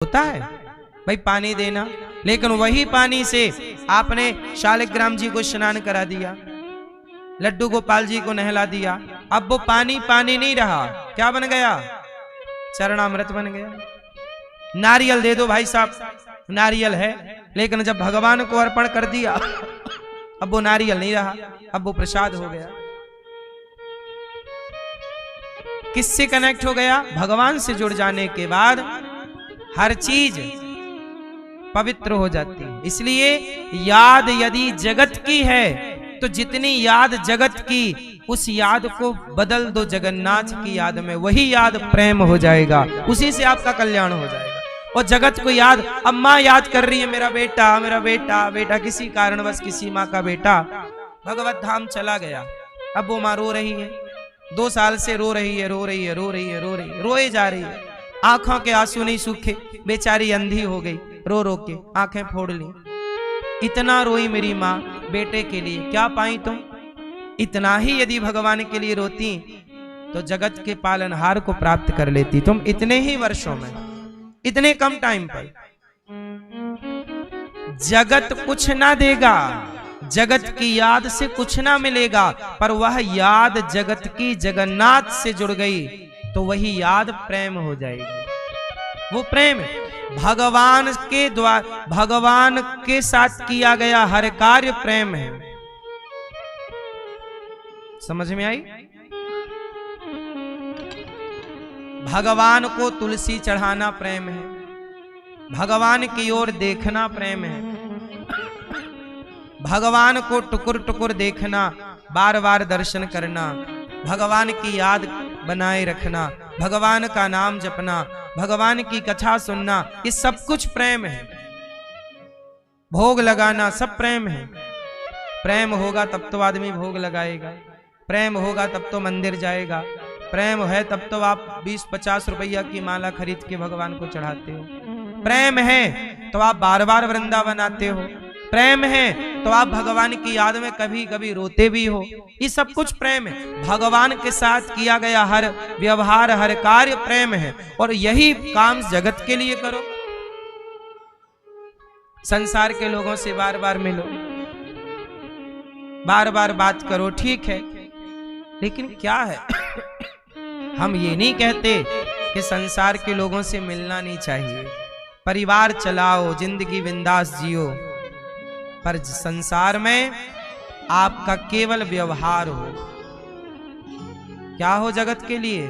होता है भाई पानी देना, लेकिन वही पानी से आपने शालिग्राम जी को स्नान करा दिया, लड्डू गोपाल जी को नहला दिया, अब वो पानी पानी नहीं रहा, क्या बन गया? चरणामृत बन गया। नारियल दे दो भाई साहब, नारियल है, लेकिन जब भगवान को अर्पण कर दिया अब वो नारियल नहीं रहा, अब वो प्रसाद हो गया। किससे कनेक्ट हो गया? भगवान से जुड़ जाने के बाद हर चीज पवित्र हो जाती है। इसलिए याद यदि जगत की है तो जितनी याद जगत की, उस याद को बदल दो जगन्नाथ की याद में, वही याद प्रेम हो जाएगा, उसी से आपका कल्याण हो जाएगा। और जगत को याद, अम्मा याद कर रही है मेरा बेटा, मेरा बेटा, बेटा किसी कारणवश किसी माँ का बेटा भगवत धाम चला गया, अब वो माँ रो रही है, 2 साल से रो रही है, रो रही है, रो रही है, रो रही है, रोए जा रही है, आंखों के आंसू नहीं सूखे, बेचारी अंधी हो गई, रो रो के आंखें फोड़ ली। इतना रोई मेरी माँ बेटे के लिए, क्या पाई तुम? इतना ही यदि भगवान के लिए रोती तो जगत के पालनहार को प्राप्त कर लेती तुम इतने ही वर्षों में, इतने कम टाइम पर। जगत कुछ ना देगा, जगत की याद से कुछ ना मिलेगा, पर वह याद जगत की जगन्नाथ से जुड़ गई तो वही याद प्रेम हो जाएगी। वो प्रेम भगवान के द्वारा, भगवान के साथ किया गया हर कार्य प्रेम है। समझ में आई? भगवान को तुलसी चढ़ाना प्रेम है, भगवान की ओर देखना प्रेम है, भगवान को टुकुर टुकुर देखना, बार बार दर्शन करना, भगवान की याद बनाए रखना, भगवान का नाम जपना, भगवान की कथा सुनना, ये सब कुछ प्रेम है। भोग लगाना सब प्रेम है। प्रेम होगा तब तो आदमी भोग लगाएगा, प्रेम होगा तब तो मंदिर जाएगा, प्रेम है तब तो आप 20-50 रुपया की माला खरीद के भगवान को चढ़ाते हो, प्रेम है तो आप बार बार वृंदावन आते हो, प्रेम है तो आप भगवान की याद में कभी कभी रोते भी हो। ये सब कुछ प्रेम है। भगवान के साथ किया गया हर व्यवहार, हर कार्य प्रेम है। और यही काम जगत के लिए करो। संसार के लोगों से बार बार मिलो, बार बार बात करो, ठीक है, लेकिन क्या है हम ये नहीं कहते कि संसार के लोगों से मिलना नहीं चाहिए, परिवार चलाओ, जिंदगी बिंदास जियो, पर संसार में आपका केवल व्यवहार हो। क्या हो जगत के लिए?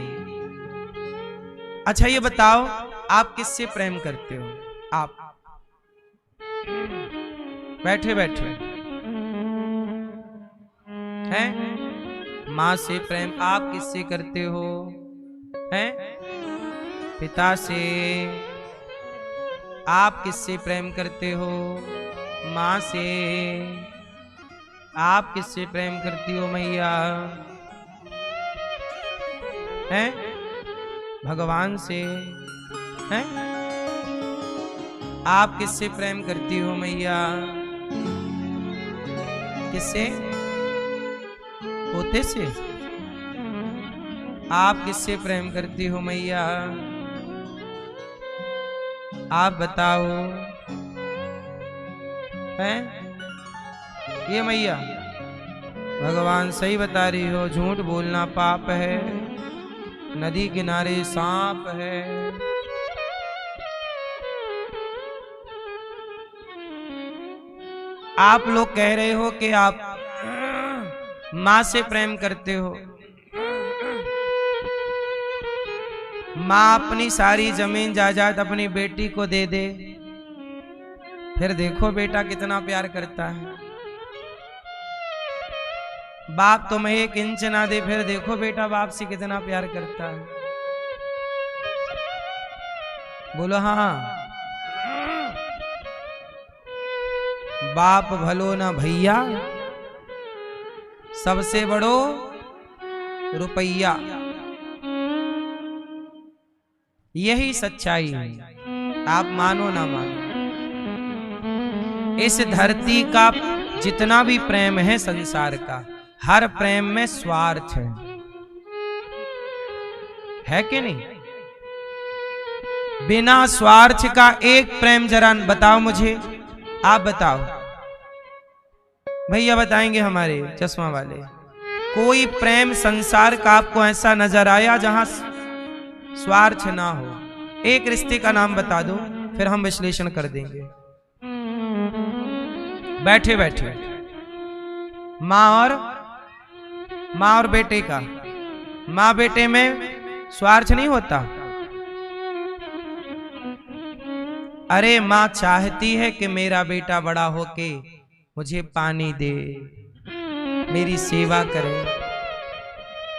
अच्छा ये बताओ, आप किससे प्रेम करते हो? आप बैठे बैठे हैं, माँ से प्रेम आप किससे करते हो? हैं पिता से। आप किससे प्रेम करते हो? माँ से। आप किससे प्रेम करती हो मैया? हैं भगवान से। हैं आप किससे प्रेम करती हो मैया? किससे? पोते से। आप किससे प्रेम करती हो मैया? आप बताओ। हैं ये मैया भगवान सही बता रही हो, झूठ बोलना पाप है, नदी किनारे सांप है। आप लोग कह रहे हो कि आप माँ से प्रेम करते हो। माँ अपनी सारी जमीन जायदाद अपनी बेटी को दे दे, फिर देखो बेटा कितना प्यार करता है। बाप तुम्हें 1 इंच ना दे, फिर देखो बेटा बाप से कितना प्यार करता है। बोलो हाँ। बाप भलो ना भैया, सबसे बड़ो रुपया। यही सच्चाई है, आप मानो ना मानो। इस धरती का जितना भी प्रेम है संसार का, हर प्रेम में स्वार्थ है कि नहीं? बिना स्वार्थ का एक प्रेम जरा बताओ मुझे, आप बताओ। भैया बताएंगे हमारे चश्मा वाले, कोई प्रेम संसार का आपको ऐसा नजर आया जहां स्वार्थ ना हो? एक रिश्ते का नाम बता दो, फिर हम विश्लेषण कर देंगे। बैठे बैठे माँ और बेटे का, माँ बेटे में स्वार्थ नहीं होता। अरे माँ चाहती है कि मेरा बेटा बड़ा होके मुझे पानी दे, मेरी सेवा करे,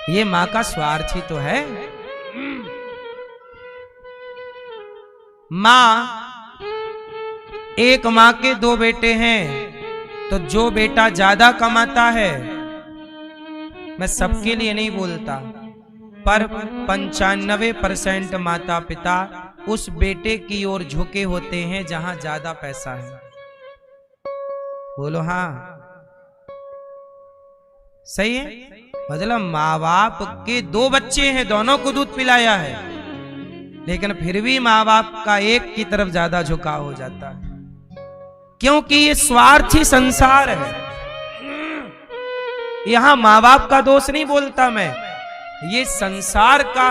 ये माँ का स्वार्थ ही तो है। माँ, एक माँ के दो बेटे हैं, तो जो बेटा ज्यादा कमाता है, मैं सबके लिए नहीं बोलता, पर 95% माता पिता उस बेटे की ओर झुके होते हैं जहां ज्यादा पैसा है। बोलो हाँ, सही है। मतलब माँ बाप के दो बच्चे हैं, दोनों को दूध पिलाया है, लेकिन फिर भी माँ बाप का एक की तरफ ज्यादा झुकाव हो जाता है, क्योंकि ये स्वार्थी संसार है। यहां माँ बाप का दोष नहीं बोलता मैं, ये संसार का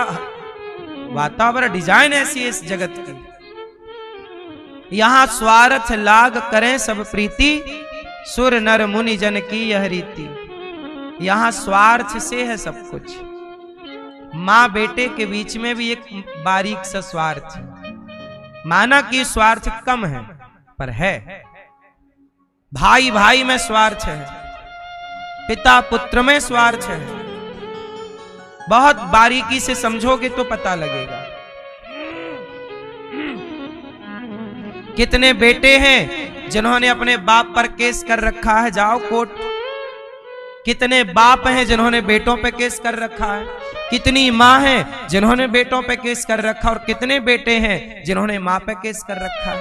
वातावरण, डिजाइन ऐसी है इस जगत की। यहां स्वार्थ लाग करें सब प्रीति, सुर नर मुनि जन की यह रीति। यहां स्वार्थ से है सब कुछ। माँ बेटे के बीच में भी एक बारीक सा स्वार्थ है। माना कि स्वार्थ कम है, पर है। भाई भाई में स्वार्थ है, पिता पुत्र में स्वार्थ है। बहुत बारीकी से समझोगे तो पता लगेगा। कितने बेटे हैं जिन्होंने अपने बाप पर केस कर रखा है, जाओ कोर्ट। कितने बाप हैं जिन्होंने बेटों पे केस कर रखा है। कितनी माँ हैं जिन्होंने बेटों पे केस कर रखा, और कितने बेटे हैं जिन्होंने माँ पे केस कर रखा है।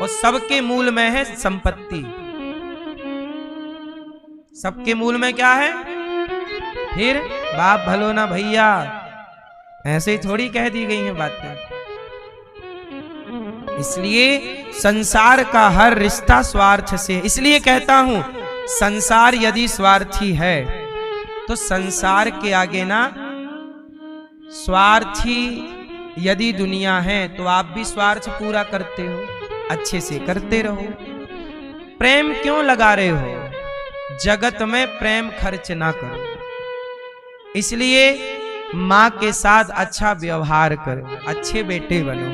और सबके मूल में है संपत्ति। सबके मूल में क्या है? फिर बाप भलो ना भैया, ऐसे ही थोड़ी कह दी गई हैं बातें। इसलिए संसार का हर रिश्ता स्वार्थ से। इसलिए कहता हूं, संसार यदि स्वार्थी है तो संसार के आगे ना स्वार्थी यदि दुनिया है तो आप भी स्वार्थ पूरा करते हो, अच्छे से करते रहो। प्रेम क्यों लगा रहे हो? जगत में प्रेम खर्च ना करो। इसलिए माँ के साथ अच्छा व्यवहार करो, अच्छे बेटे बनो।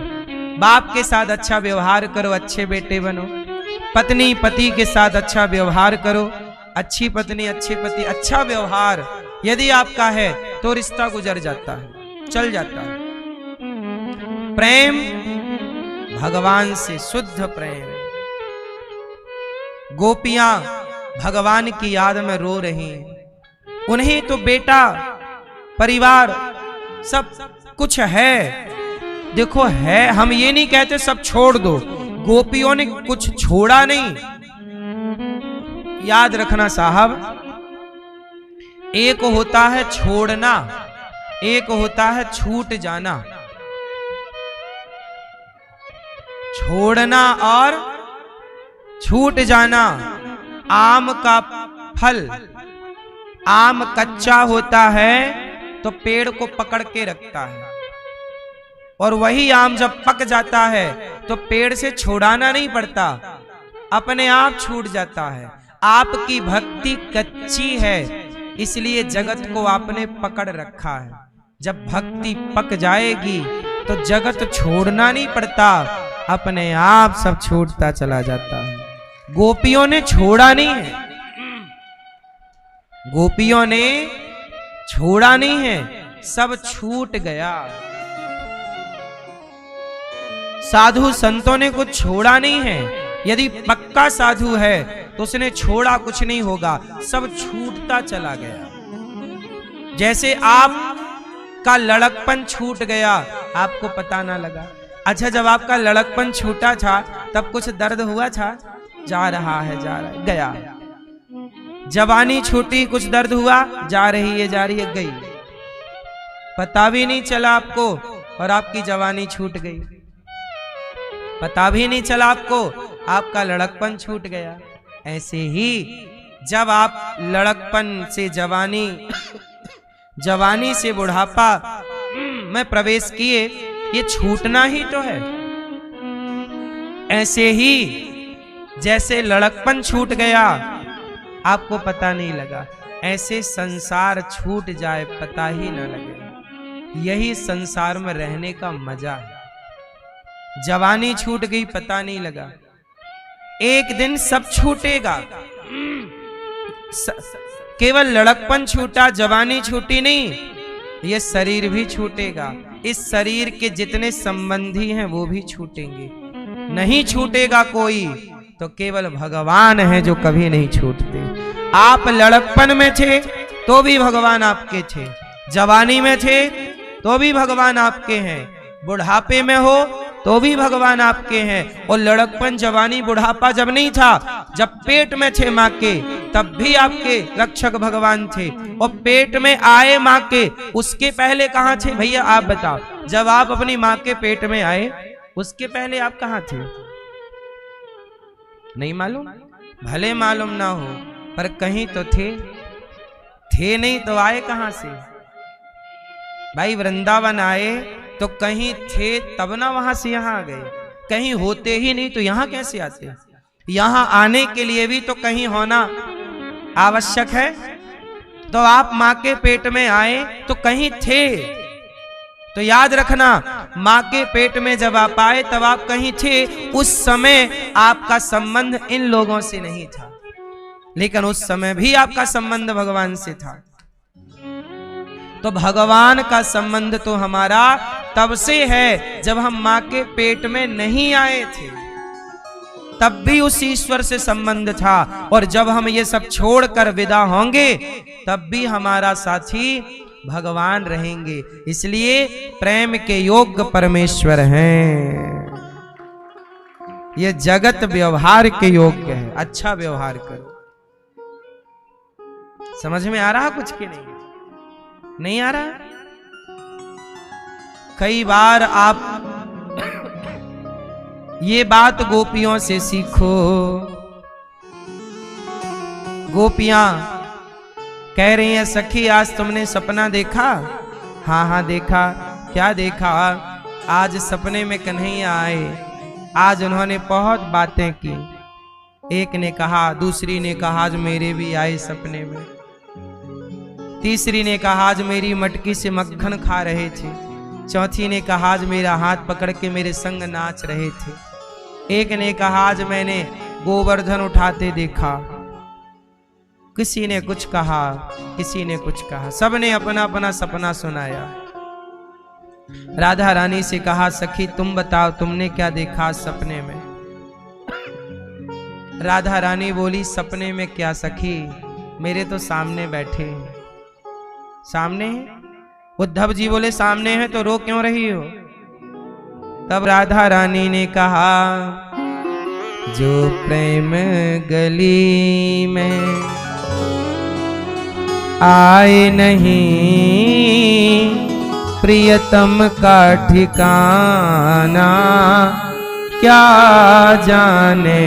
बाप के साथ अच्छा व्यवहार करो, अच्छे बेटे बनो। पत्नी पति के साथ अच्छा व्यवहार करो, अच्छी पत्नी अच्छे पति। अच्छा व्यवहार यदि आपका है तो रिश्ता गुजर जाता है, चल जाता है। प्रेम भगवान से शुद्ध प्रेम। गोपियां भगवान की याद में रो रही हैं। उन्हें तो बेटा परिवार सब कुछ है। देखो है, हम ये नहीं कहते सब छोड़ दो। गोपियों ने कुछ छोड़ा नहीं। याद रखना साहब, एक होता है छोड़ना, एक होता है छूट जाना। छोड़ना और छूट जाना। आम का फल, आम कच्चा होता है तो पेड़ को पकड़ के रखता है, और वही आम जब पक जाता है तो पेड़ से छुड़ाना नहीं पड़ता, अपने आप छूट जाता है। आपकी भक्ति कच्ची है, इसलिए जगत को आपने पकड़ रखा है। जब भक्ति पक जाएगी तो जगत छोड़ना नहीं पड़ता, अपने आप सब छूटता चला जाता है। गोपियों ने छोड़ा नहीं है, गोपियों ने छोड़ा नहीं है, सब छूट गया। साधु संतों ने कुछ छोड़ा नहीं है। यदि पक्का साधु है तो उसने छोड़ा कुछ नहीं होगा, सब छूटता चला गया। जैसे आपका लड़कपन छूट गया, आपको पता ना लगा। अच्छा, जब आपका लड़कपन छूटा था तब कुछ दर्द हुआ था? जा रहा है, जा रहा है, गया। जवानी छूटी, कुछ दर्द हुआ? जा रही है, जा रही है, गई। पता भी नहीं चला आपको और आपकी जवानी छूट गई, पता भी नहीं चला आपको, आपका लड़कपन छूट गया। ऐसे ही जब आप लड़कपन से जवानी, जवानी से बुढ़ापा में प्रवेश किए, ये छूटना ही तो है। ऐसे ही जैसे लड़कपन छूट गया आपको पता नहीं लगा, ऐसे संसार छूट जाए पता ही न लगे। यही संसार में रहने का मजा है। जवानी छूट गई पता नहीं लगा, एक दिन सब छूटेगा। केवल लड़कपन छूटा, जवानी छूटी नहीं, ये शरीर भी छूटेगा। इस शरीर के जितने संबंधी हैं वो भी छूटेंगे। नहीं छूटेगा कोई तो केवल भगवान है जो कभी नहीं छूटते। आप लड़कपन में थे तो भी भगवान आपके थे, जवानी में थे तो भी भगवान आपके हैं, बुढ़ापे में हो तो भी भगवान आपके हैं। और लड़कपन, जवानी, बुढ़ापा जब नहीं था, जब पेट में थे माँ के, तब भी आपके रक्षक भगवान थे। और पेट में आए माँ के, उसके पहले कहाँ थे भैया आप बताओ? जब आप अपनी माँ के पेट में आए उसके पहले आप कहाँ थे? नहीं मालूम? भले मालूम ना हो पर कहीं तो थे नहीं तो आए कहां से? भाई वृंदावन आए तो कहीं थे तब ना वहां से यहां आ गए। कहीं होते ही नहीं तो यहां कैसे आते? यहां आने के लिए भी तो कहीं होना आवश्यक है। तो आप माँ के पेट में आए तो कहीं थे। तो याद रखना, माँ के पेट में जब आप आए तब आप कहीं थे। उस समय आपका संबंध इन लोगों से नहीं था, लेकिन उस समय भी आपका संबंध भगवान से था। तो भगवान का संबंध तो हमारा तब से है जब हम माँ के पेट में नहीं आए थे, तब भी उस ईश्वर से संबंध था। और जब हम ये सब छोड़कर विदा होंगे तब भी हमारा साथी भगवान रहेंगे। इसलिए प्रेम के योग्य परमेश्वर हैं। ये जगत व्यवहार के योग्य है। अच्छा व्यवहार करो। समझ में आ रहा कुछ कि नहीं आ रहा? कई बार आप ये बात गोपियों से सीखो। गोपियां कह रही हैं, सखी आज तुमने सपना देखा? हाँ देखा। क्या देखा? आज सपने में कन्हैया आए। आज उन्होंने बहुत बातें की। एक ने कहा, दूसरी ने कहा आज मेरे भी आए सपने में। तीसरी ने कहा आज मेरी मटकी से मक्खन खा रहे थे। चौथी ने कहा आज मेरा हाथ पकड़ के मेरे संग नाच रहे थे। एक ने कहा आज मैंने गोवर्धन उठाते देखा। किसी ने कुछ कहा, किसी ने कुछ कहा, सबने अपना अपना सपना सुनाया। राधा रानी से कहा, सखी तुम बताओ तुमने क्या देखा सपने में? राधा रानी बोली, सपने में क्या सखी, मेरे तो सामने बैठे हैं। सामने? उद्धव जी बोले सामने है तो रो क्यों रही हो? तब राधा रानी ने कहा, जो प्रेम गली में आए नहीं, प्रियतम का ठिकाना क्या जाने।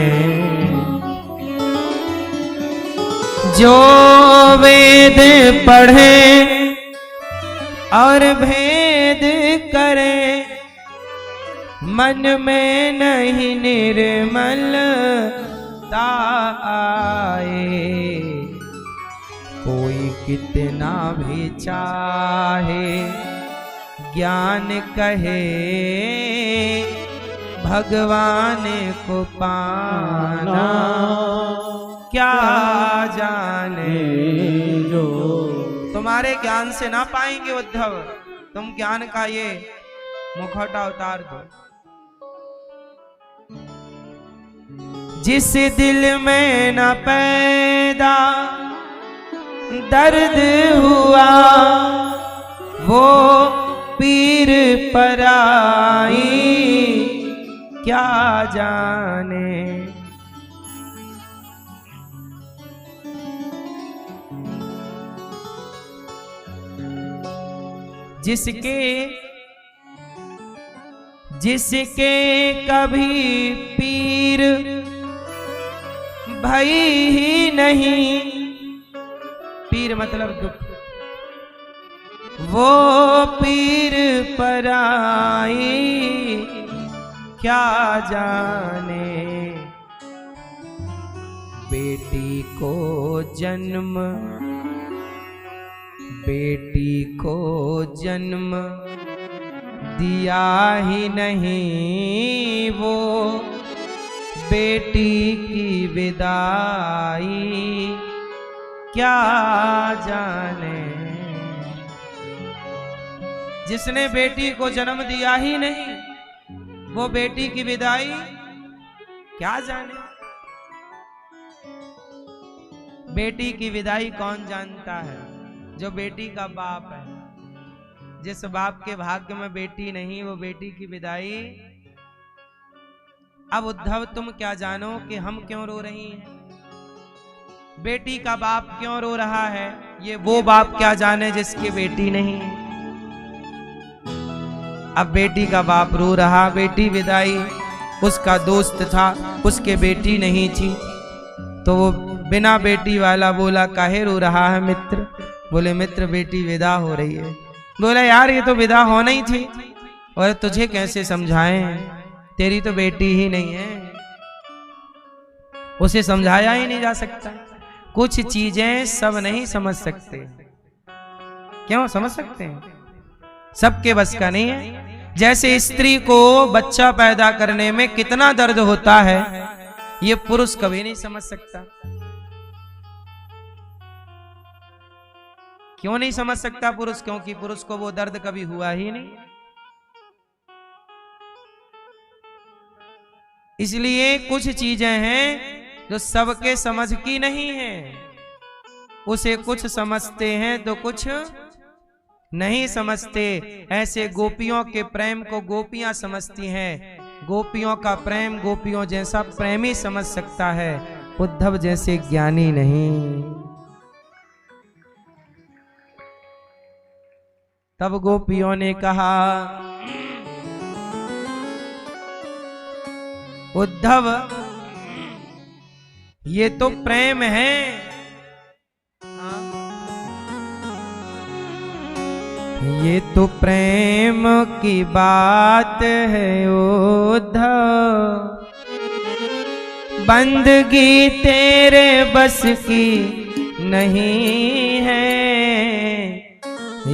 जो वेद पढ़े और भेद करे, मन में नहीं निर्मलता आए। कोई कितना भी चाहे ज्ञान कहे, भगवान को पाना क्या जाने। जो तुम्हारे ज्ञान से ना पाएंगे उद्धव, तुम ज्ञान का ये मुखौटा उतार दो। जिस दिल में न पैदा दर्द हुआ, वो पीर पराई क्या जाने। जिसके जिसके कभी पीर भई ही नहीं, पीर मतलब दुख, वो पीर पराई क्या जाने। बेटी को जन्म, बेटी को जन्म दिया ही नहीं, वो बेटी की विदाई क्या जाने। जिसने बेटी को जन्म दिया ही नहीं, वो बेटी की विदाई क्या जाने। बेटी की विदाई कौन जानता है? जो बेटी का बाप है। जिस बाप के भाग्य में बेटी नहीं, वो बेटी की विदाई। अब उद्धव तुम क्या जानो कि हम क्यों रो रही हैं, बेटी का बाप क्यों रो रहा है, ये वो बाप क्या जाने जिसकी बेटी नहीं है। अब बेटी का बाप रो रहा, बेटी विदाई, उसका दोस्त था, उसके बेटी नहीं थी, तो वो बिना बेटी वाला बोला काहे रो रहा है मित्र? बोले मित्र बेटी विदा हो रही है। बोला यार ये तो विदा होना ही थी, और तुझे कैसे समझाएं, तेरी तो बेटी ही नहीं है। उसे समझाया ही नहीं जा सकता। कुछ चीजें सब नहीं समझ सकते। क्यों समझ सकते हैं? सबके बस का नहीं है। जैसे स्त्री को बच्चा पैदा करने में कितना दर्द होता है, ये पुरुष कभी नहीं समझ सकता। क्यों नहीं समझ सकता पुरुष? क्योंकि पुरुष को वो दर्द कभी हुआ ही नहीं। इसलिए कुछ चीजें हैं जो सबके समझ की नहीं है। उसे कुछ समझते हैं तो कुछ नहीं समझते। ऐसे गोपियों के प्रेम को गोपियां समझती हैं। गोपियों का प्रेम गोपियों जैसा प्रेमी समझ सकता है, उद्धव जैसे ज्ञानी नहीं। तब गोपियों ने कहा उद्धव ये तो प्रेम है। ये तो प्रेम की बात है उद्धव, बंदगी तेरे बस की नहीं है।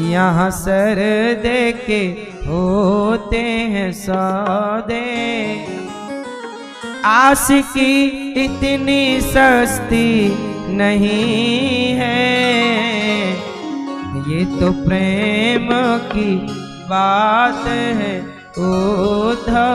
यहाँ सर दे के होते हैं सौदे, आस की इतनी सस्ती नहीं है। ये तो प्रेम की बात है उद्धव।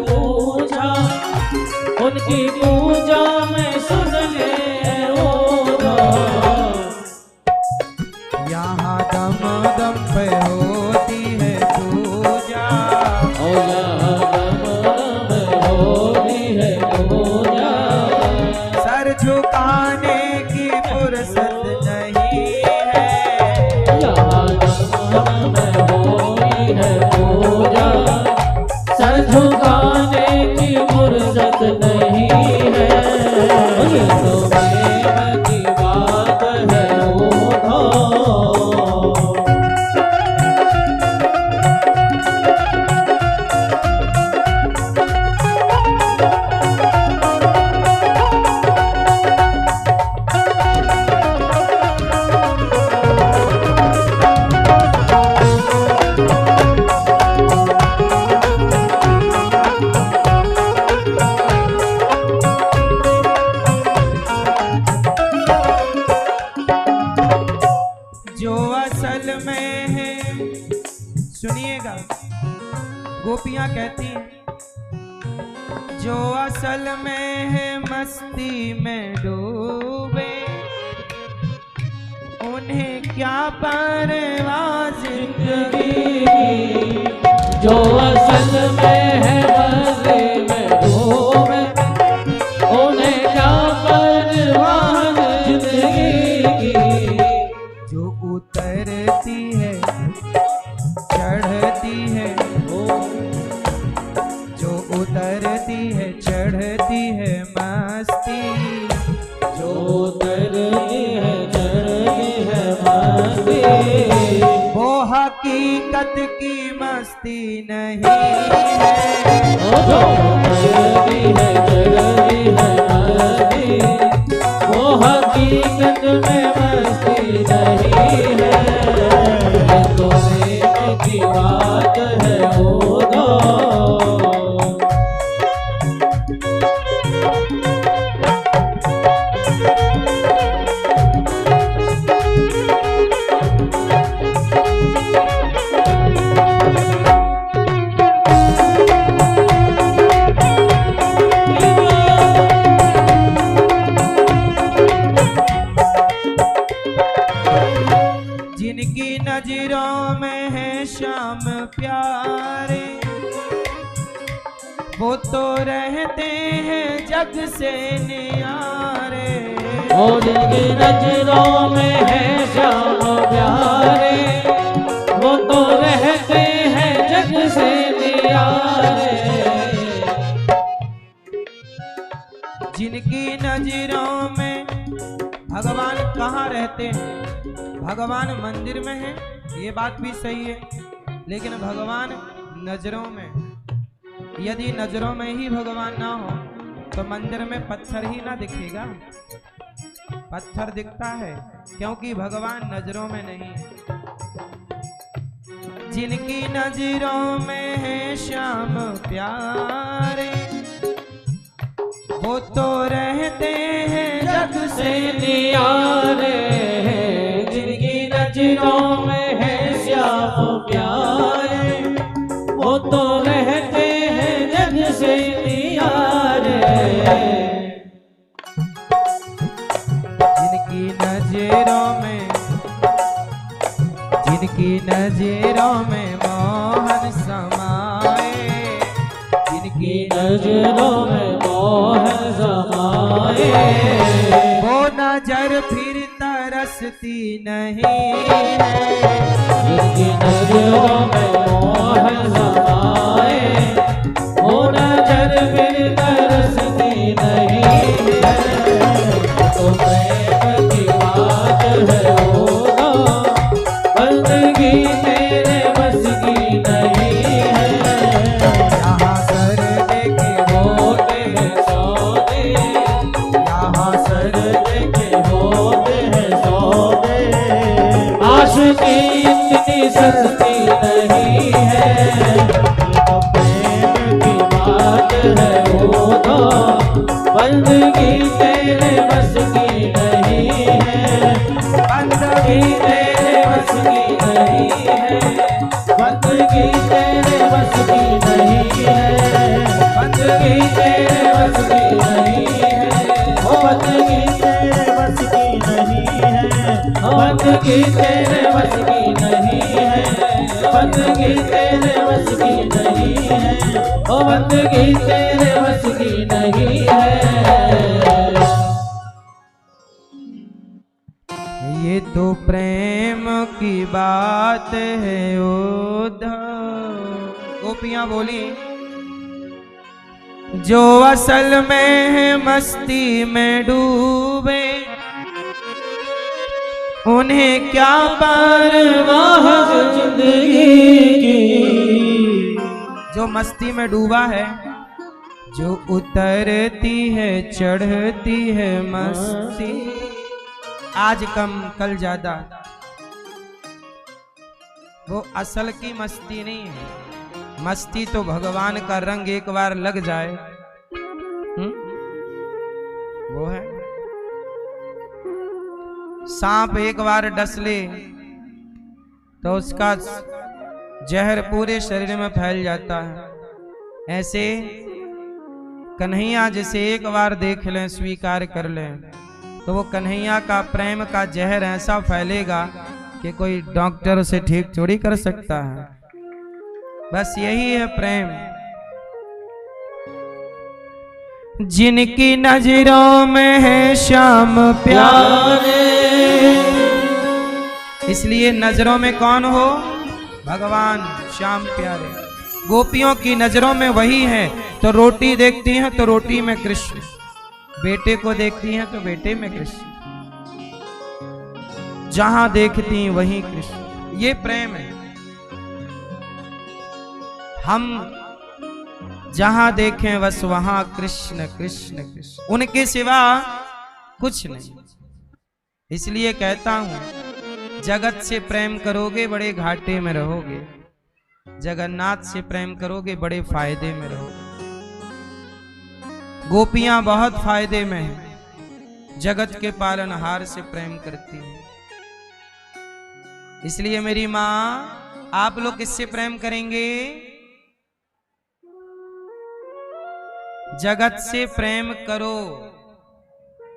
पूजा, उनकी पूजा में सुन ले ओरा। यहाँ दम दम पे होती है पूजा, ओ यहाँ दम दम होती है पूजा। सर झुकाने की फुर्सत नहीं है, यहाँ दम दम होती है पूजा, सर झुकाने की फुर्सत नहीं है। ये तो प्रेम की बात है ओढ़ो। जो असल में है, सुनिएगा, गोपियां कहती हैं, जो असल में है मस्ती में डूबे, उन्हें क्या परवाह जिंदगी की। जो असल में है मजे में डूबे, उन्हें क्या परवाह जिंदगी की। जो उतरती है चढ़ती है, जो उतरती है चढ़ती है मस्ती, जो उतरती है चढ़ती है मस्ती, वो हकीकत की मस्ती नहीं है। जो उतरती है चढ़ती है मस्ती, वो हकीकत में मस्ती नहीं है। ये तो प्रेम की बात है ओ दो। जिनकी नजरों में है श्याम प्यारे, वो तो रहते हैं जग से न्यारे। और जिनकी नजरों में है श्याम प्यारे, वो तो रहते हैं जग से न्यारे। जिनकी नजरों में भगवान कहाँ रहते हैं? भगवान मंदिर में है, ये बात भी सही है, लेकिन भगवान नजरों में। यदि नजरों में ही भगवान ना हो तो मंदिर में पत्थर ही ना दिखेगा। पत्थर दिखता है क्योंकि भगवान नजरों में नहीं है। जिनकी नजरों में है श्याम प्यारे, वो तो रहते हैं जग से न्यारे। जिनकी नजरों में है श्याम प्यारे, वो तो रहते हैं जग से न्यारे। जिनकी नजरों में, जिनकी नजरों में मोहन समाए, जिनकी नजरों में मोहन समाए, वो नजर फिर तरसती नहीं है। जिनकी नजरों में मोहन समाए, वो नजर फिर तरसती नहीं है। तो प्रेम की बात है वो दो, बंदगी तेरे बस की नहीं है। यहाँ सर देके होते हैं सौदे, यहाँ सर देखे होते हैं सौदे। आशिकी इतनी सस्ती नहीं है। तो प्रेम की बात है वो दो, बंदगी तेरे बस की नहीं है। बंदगी तेरे बस की नहीं है। बंदगी तेरे बस की नहीं है। बंदगी तेरे बस की नहीं है, ओ बंदगी तेरे बस की नहीं है, ओ बंदगी तेरे बस की नहीं है, बंदगी तेरे बस की नहीं है, ओ बंदगी तेरे बस की नहीं है। ये तो प्रेम की बात है उद्धव। गोपियां बोली, जो असल में है मस्ती में डूबे, उन्हें क्या परवाह जिंदगी की। जो मस्ती में डूबा है, जो उतरती है चढ़ती है मस्ती, आज कम कल ज्यादा, वो असल की मस्ती नहीं है। मस्ती तो भगवान का रंग एक बार लग जाए, वो है। सांप एक बार डस ले तो उसका जहर पूरे शरीर में फैल जाता है। ऐसे कन्हैया जिसे एक बार देख लें, स्वीकार कर लें, तो वो कन्हैया का प्रेम का जहर ऐसा फैलेगा कि कोई डॉक्टर उसे ठीक थोड़ी कर सकता है। बस यही है प्रेम। जिनकी नजरों में है श्याम प्यारे, इसलिए नजरों में कौन हो? भगवान श्याम प्यारे। गोपियों की नजरों में वही है, तो रोटी देखती हैं तो रोटी में कृष्ण, बेटे को देखती हैं तो बेटे में कृष्ण, जहां देखती हैं वहीं कृष्ण। ये प्रेम है। हम जहां देखें बस वहां कृष्ण कृष्ण कृष्ण, उनके सिवा कुछ नहीं। इसलिए कहता हूं, जगत से प्रेम करोगे बड़े घाटे में रहोगे, जगन्नाथ से प्रेम करोगे बड़े फायदे में रहोगे। गोपियां बहुत फायदे में हैं, जगत के पालनहार से प्रेम करती हैं। इसलिए मेरी मां, आप लोग किससे प्रेम करेंगे? जगत से प्रेम करो,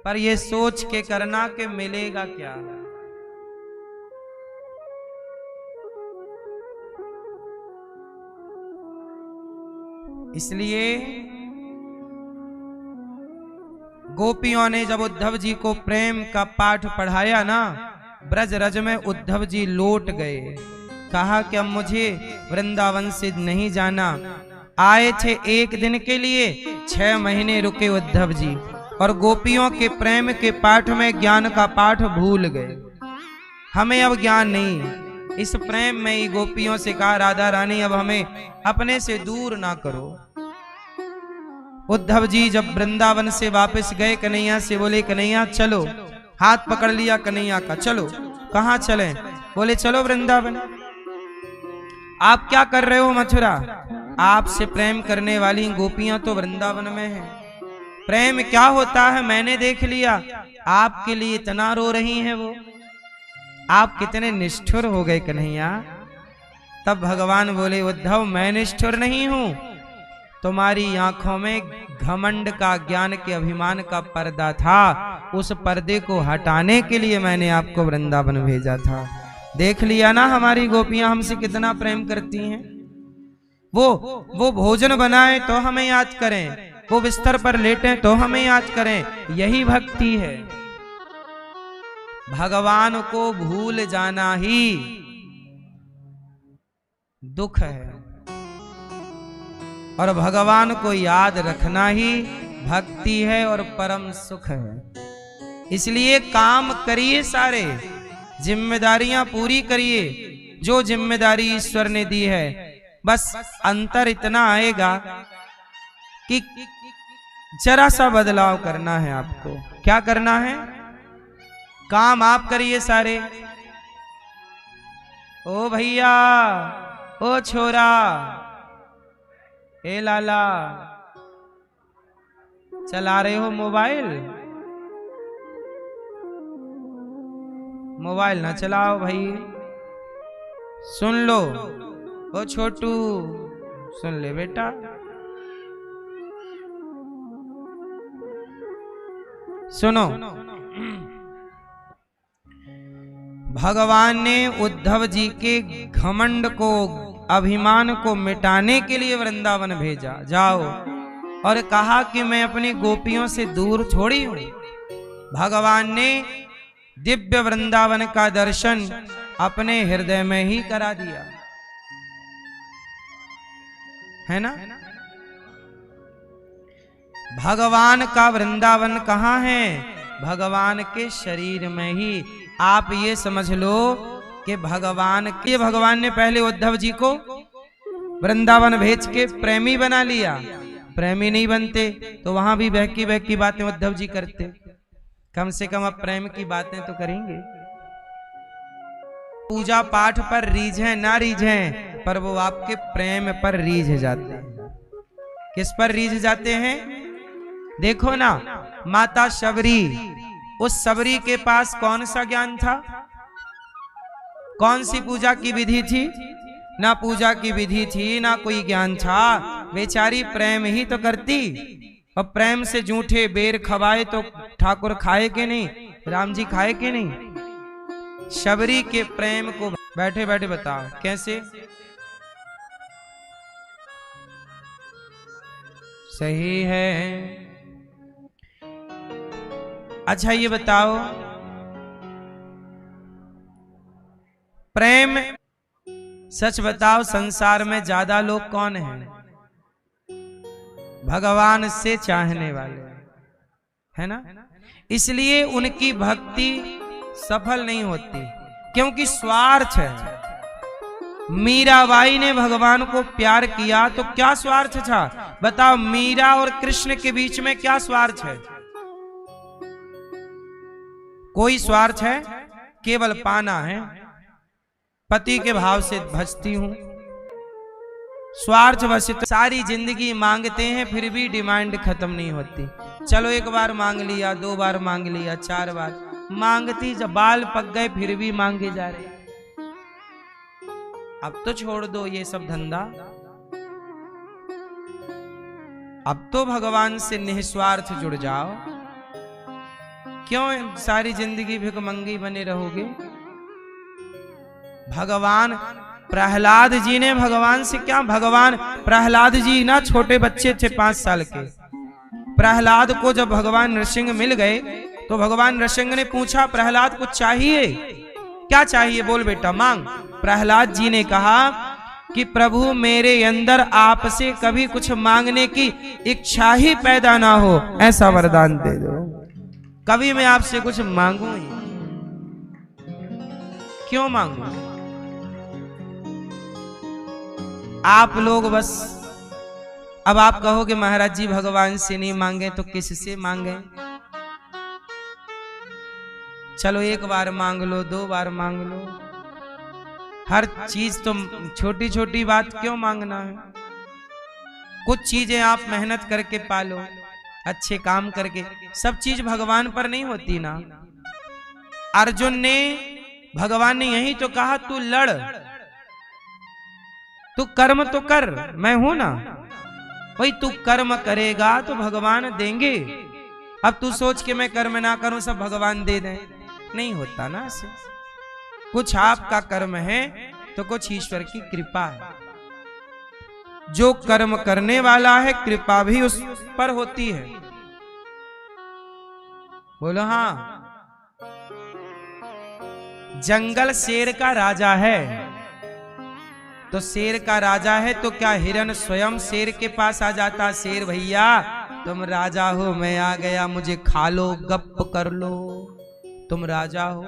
पर ये सोच के करना कि मिलेगा क्या। इसलिए गोपियों ने जब उद्धव जी को प्रेम का पाठ पढ़ाया ना, ब्रज रज में उद्धव जी लौट गए। कहा कि अब मुझे वृंदावन से नहीं जाना। आए थे एक दिन के लिए, 6 महीने रुके उद्धव जी, और गोपियों के प्रेम के पाठ में ज्ञान का पाठ भूल गए। हमें अब ज्ञान नहीं। इस प्रेम में ही गोपियों से कहा, राधा रानी अब हमें अपने से दूर ना करो। उद्धव जी जब वृंदावन से वापस गए, कन्हैया से बोले, कन्हैया चलो। हाथ पकड़ लिया कन्हैया का, चलो। कहाँ चलें? बोले चलो वृंदावन। आप क्या कर रहे हो मथुरा? आपसे प्रेम करने वाली गोपियां तो वृंदावन में हैं। प्रेम क्या होता है मैंने देख लिया। आपके लिए इतना रो रही हैं वो। आप कितने निष्ठुर हो गए कन्हैया। तब भगवान बोले, उद्धव मैं निष्ठुर नहीं हूं, तुम्हारी आंखों में घमंड का, ज्ञान के अभिमान का पर्दा था। उस पर्दे को हटाने के लिए मैंने आपको वृंदावन भेजा था। देख लिया ना हमारी गोपियां हमसे कितना प्रेम करती हैं। वो भोजन बनाए तो हमें याद करें, वो बिस्तर पर लेटे तो हमें याद करें। यही भक्ति है। भगवान को भूल जाना ही दुख है, और भगवान को याद रखना ही भक्ति है और परम सुख है। इसलिए काम करिए, सारे जिम्मेदारियां पूरी करिए जो जिम्मेदारी ईश्वर ने दी है। बस अंतर इतना आएगा कि जरा सा बदलाव करना है आपको। क्या करना है? काम आप करिए सारे। ओ भैया, ओ छोरा, ए लाला, चला रहे हो मोबाइल? मोबाइल ना चलाओ भाई, सुन लो। ओ छोटू, सुन ले बेटा, सुनो, भगवान ने उद्धव जी के घमंड को, अभिमान को मिटाने के लिए वृंदावन भेजा। जाओ, और कहा कि मैं अपनी गोपियों से दूर छोड़ी हूं। भगवान ने दिव्य वृंदावन का दर्शन अपने हृदय में ही करा दिया, है ना। भगवान का वृंदावन कहाँ है? भगवान के शरीर में ही। आप ये समझ लो कि भगवान ने पहले उद्धव जी को वृंदावन भेज के प्रेमी बना लिया। प्रेमी नहीं बनते तो वहां भी बहकी बहकी बातें उद्धव जी करते। कम से कम अब प्रेम की बातें तो करेंगे। पूजा पाठ पर रीझें ना रीझें, पर वो आपके प्रेम पर रीझ जाते हैं। किस पर रीझ जाते हैं? देखो ना, माता शबरी, उस शबरी के पास कौन सा ज्ञान था? कौन सी पूजा की विधि थी? ना पूजा की विधि थी, ना कोई ज्ञान था। बेचारी प्रेम ही तो करती। और प्रेम से जूठे बेर खवाए तो ठाकुर खाए के नहीं, राम जी खाए के नहीं। शबरी के प्रेम को बैठे बैठे बताओ कैसे? सही है। अच्छा ये बताओ, प्रेम, सच बताओ, संसार में ज्यादा लोग कौन हैं? भगवान से चाहने वाले, है ना। इसलिए उनकी भक्ति सफल नहीं होती, क्योंकि स्वार्थ है। मीराबाई ने भगवान को प्यार किया तो क्या स्वार्थ था? बताओ, मीरा और कृष्ण के बीच में क्या स्वार्थ है? कोई स्वार्थ है? केवल पाना है। पति के भाव से भजती हूं, स्वार्थ बस। सारी जिंदगी मांगते हैं फिर भी डिमांड खत्म नहीं होती। चलो एक बार मांग लिया, 2 बार मांग लिया, 4 बार मांगती, जब बाल पक गए फिर भी मांगे जा रहे। अब तो छोड़ दो ये सब धंधा। अब तो भगवान से निस्वार्थ जुड़ जाओ। क्यों सारी जिंदगी भिखमंगी बने रहोगे? भगवान, प्रहलाद जी ने भगवान से क्या, भगवान, प्रहलाद जी ना छोटे बच्चे थे 5 साल के। प्रहलाद को जब भगवान नृसिंह मिल गए तो भगवान नृसिंह ने पूछा, प्रहलाद कुछ चाहिए? क्या चाहिए? बोल बेटा मांग। प्रहलाद जी ने कहा कि प्रभु मेरे अंदर आपसे कभी कुछ मांगने की इच्छा ही पैदा ना हो, ऐसा वरदान दे दो। कभी मैं आपसे कुछ मांगू ही क्यों मांगू? आप लोग बस, अब आप कहोगे महाराज जी भगवान से नहीं मांगे तो किससे मांगे? चलो 1 बार मांग लो, 2 बार मांग लो। हर चीज तो छोटी छोटी बात क्यों मांगना है? कुछ चीजें आप मेहनत करके पालो, अच्छे काम करके। सब चीज भगवान पर नहीं होती ना। अर्जुन ने, भगवान ने यही तो कहा, तू लड़, तू कर्म तो कर, मैं हूं ना। वही तू कर्म करेगा तो भगवान देंगे। अब तू सोच के मैं कर्म ना करूं सब भगवान दे दें, नहीं होता ना ऐसे। कुछ आपका कर्म है तो कुछ ईश्वर की कृपा है। जो कर्म करने वाला है कृपा भी उस पर होती है। बोलो हाँ। जंगल शेर का राजा है, तो शेर का राजा है तो क्या हिरन स्वयं शेर के पास आ जाता? शेर भैया तुम राजा हो, मैं आ गया, मुझे खा लो, गप कर लो, तुम राजा हो।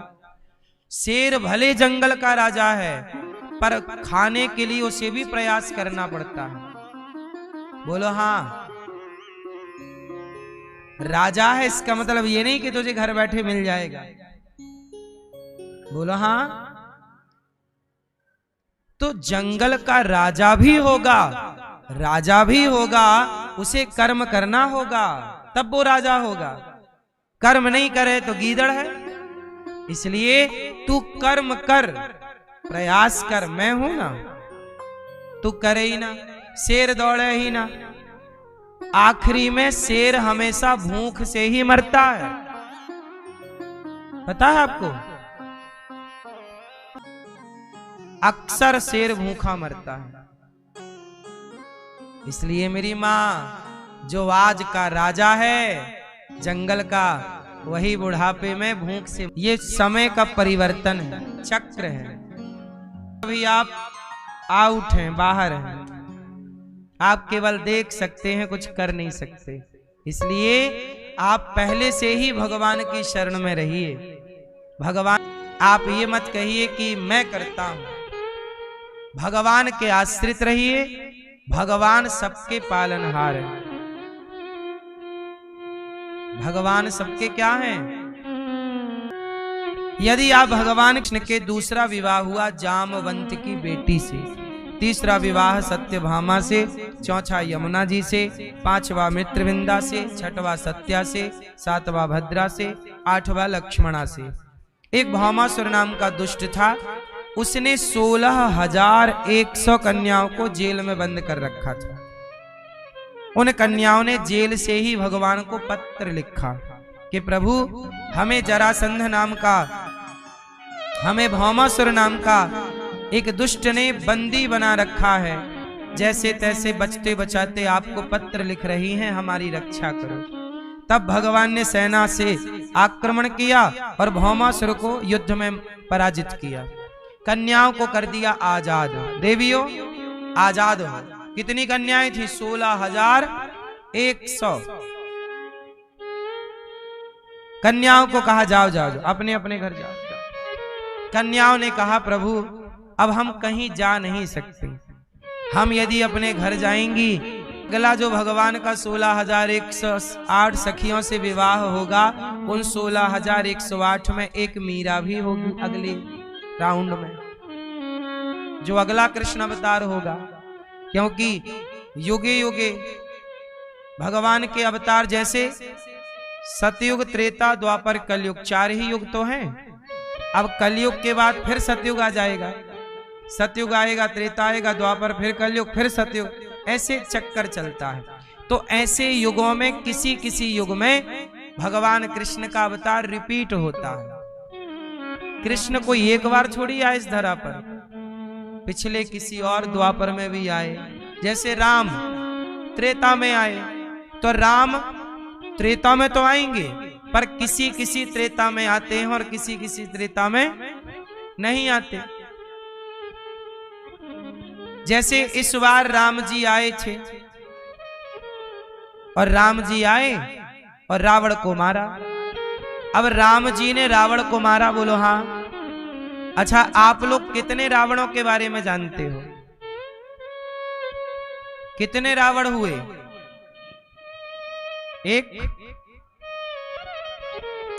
शेर भले जंगल का राजा है पर खाने के लिए उसे भी प्रयास करना पड़ता है। बोलो हाँ। राजा है इसका मतलब ये नहीं कि तुझे घर बैठे मिल जाएगा। बोलो हाँ। तो जंगल का राजा भी होगा, राजा भी होगा, उसे कर्म करना होगा तब वो राजा होगा। कर्म नहीं करे तो गीदड़ है। इसलिए तू कर्म कर, प्रयास कर, मैं हूं ना। तू करे ही ना, शेर दौड़े ही ना। आखिरी में शेर हमेशा भूख से ही मरता है। पता है आपको? अक्सर शेर भूखा मरता है। इसलिए मेरी माँ, जो आज का राजा है जंगल का, वही बुढ़ापे में भूख से, ये समय का परिवर्तन है, चक्र है। अभी आप आउट हैं, बाहर हैं, आप केवल देख सकते हैं, कुछ कर नहीं सकते। इसलिए आप पहले से ही भगवान की शरण में रहिए। भगवान, आप ये मत कहिए कि मैं करता हूं, भगवान के आश्रित रहिए। भगवान सबके पालनहार हैं। भगवान सबके क्या हैं? यदि आप भगवान कृष्ण के दूसरा विवाह हुआ जामवंत की बेटी से, तीसरा विवाह सत्यभामा से, चौथा यमुना जी से, पांचवा मित्रविंदा से, छठवा सत्या से, सातवां भद्रा से, आठवां लक्ष्मणा से। एक भामासुर नाम का दुष्ट था, उसने 16,100 कन्याओं को जेल में बंद कर रखा था। उन कन्याओं ने जेल से ही भगवान को पत्र लिखा कि प्रभु, हमें जरासंध नाम का, हमें भामासुर नाम का एक दुष्ट ने बंदी बना रखा है। जैसे तैसे बचते बचाते आपको पत्र लिख रही हैं, हमारी रक्षा करो। तब भगवान ने सेना से आक्रमण किया और भामासुर को युद्ध में पराजित किया। कन्याओं को कर दिया आजाद। देवियों, आजाद हो। कितनी कन्याएं थी? 16,100 कन्याओं को कहा जाओ जाओ जाओ, अपने अपने घर जाओ जाओ। कन्याओं ने कहा प्रभु, अब हम कहीं जा नहीं सकते, हम यदि अपने घर जाएंगी, अगला जो भगवान का 16,108 सखियों से विवाह होगा, उन 16,108 में एक मीरा भी होगी अगले राउंड में, जो अगला कृष्ण अवतार होगा। क्योंकि युगे युगे भगवान के अवतार, जैसे सतयुग, त्रेता, द्वापर, कलयुग, 4 ही युग तो हैं। अब कलयुग के बाद फिर सतयुग आ जाएगा, सतयुग आएगा, त्रेता आएगा, द्वापर, फिर कलयुग, फिर सतयुग, ऐसे चक्कर चलता है। तो ऐसे युगों में किसी किसी युग में भगवान कृष्ण का अवतार रिपीट होता है। कृष्ण कोई एक बार छोड़ी आए इस धरा पर, पिछले किसी और द्वापर में भी आए। जैसे राम त्रेता में आए, तो राम त्रेता में तो आएंगे, पर किसी किसी त्रेता में आते हैं और किसी किसी त्रेता में नहीं आते। जैसे इस बार राम जी आए थे, और राम जी आए और रावण को मारा। अब राम जी ने रावण को मारा, बोलो हाँ। अच्छा, आप लोग कितने रावणों के बारे में जानते हो? कितने रावण हुए?